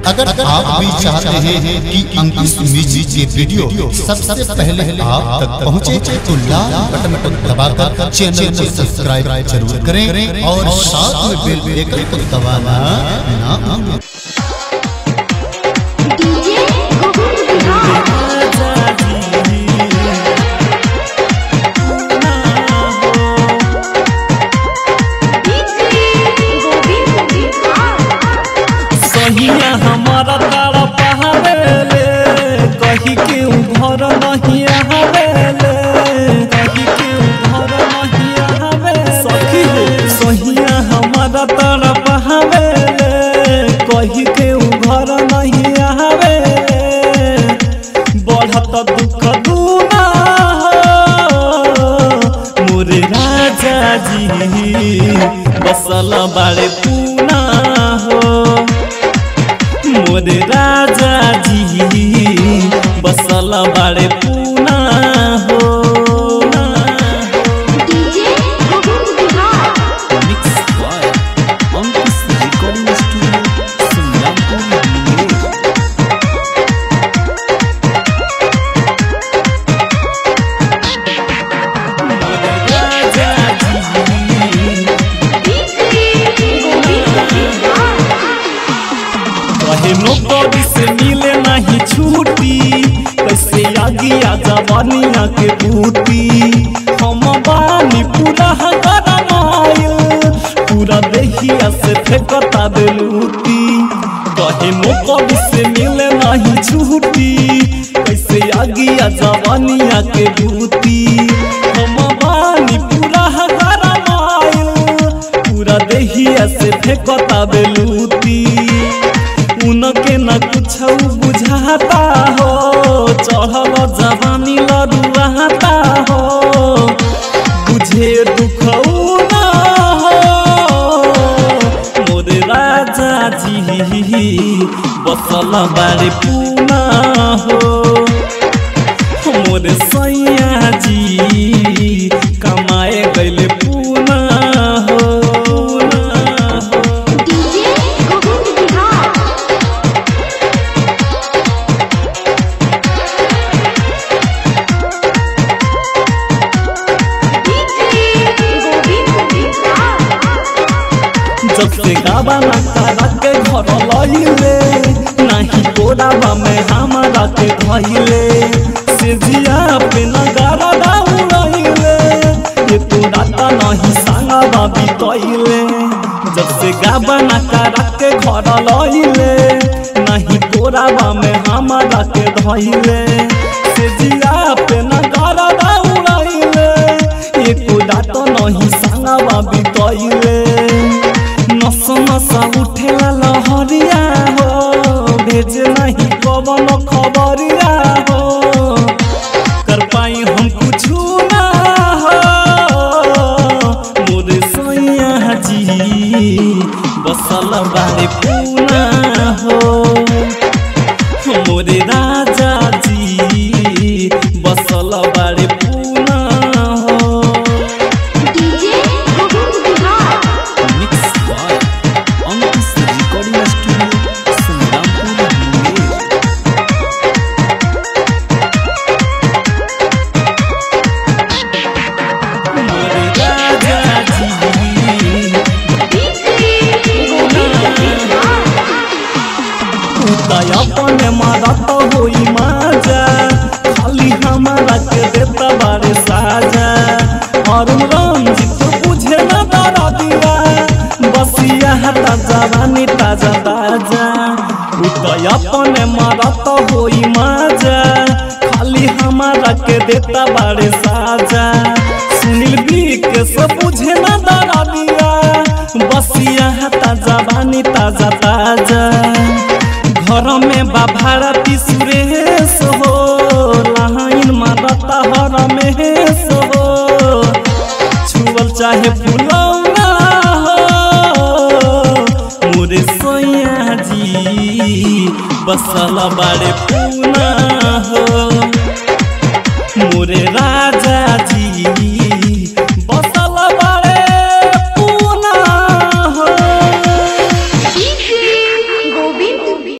अगर आप भी चाहते हैं कि अंकुश म्यूजिक के वीडियो सबसे पहले आप तक पहुंचे तो लाल बटन को दबाकर चैनल को सब्सक्राइब जरूर करें और साथ में बेल आइकन को दबाना ना भूलें। हमारा तारा पहाड़े कही के घर नहीं आवेले, कही के घर नहीं आवेले। सखी सहिया हमारा तारा पहाड़े कही के घर नहीं आवेले। बढ़त दुख दूना मोरे राजा जी बसल बाड़े पूना हो। मोरे राजा जी बसल बाड़े पूना हो। नौकरी से मिले नहीं छूटी, कैसे आगिया जवानिया के बूटी। हम बानी पूरा गरमाइल, पूरा देहिया से फेंकता बेलूटी। कहे नौकरी से मिले नहीं छूटी, कैसे आगिया जवानिया के बूटी। हम बानी पूरा गरमाइल, पूरा देहिया से फेंकता बेलूटी। उनके न कुछ बुझाता हो, चढ़ल जवानी लड़ुआता हो। बुझे दुख न हो मोरे राजा जी बसल बाड़े पूना हो। मोरे सैया जी कमाए गइले पूना हो। जब से गावा तारा के घर लइले, नहीं कोडाबा में हमारा के धइले। से जिया पे नगारा उड़ाइले, ये तो राता नहीं सांगा बीतइले। जब से गावा तारा के घर लइले, नहीं कोडाबा में हमारा के धइले। से जिया पे नगारा उड़ाइले, ये तो राता नहीं सांगा बीतइले। नस नसा उठेला लहरिया हो, भेज नहीं कवन खबरिया हो। कर पाई हम कुछ ना हो मोरे सैया जी बसल बाड़े पूना हो। मोरे राजा जी बसल बाड़े पूना हो। अपने मारत होई माजा, खाली हमारा के देता बारे साजा। और रंजित बुझे न डरा दिया, बसिया हटा जवानी ताजा ताजा। उदय अपने मारत होई माजा, खाली हमारा के देता बारे साजा। सुनील भी के सब बुझे न डरा दिया, बसिया हटा जवानी ताजा ताजा। घर में भारती सुरेश हो, लाइन मारता हर महेश हो। छुअल चाहे फुलौना हो मोरे सैया जी बसल बाड़े पूना।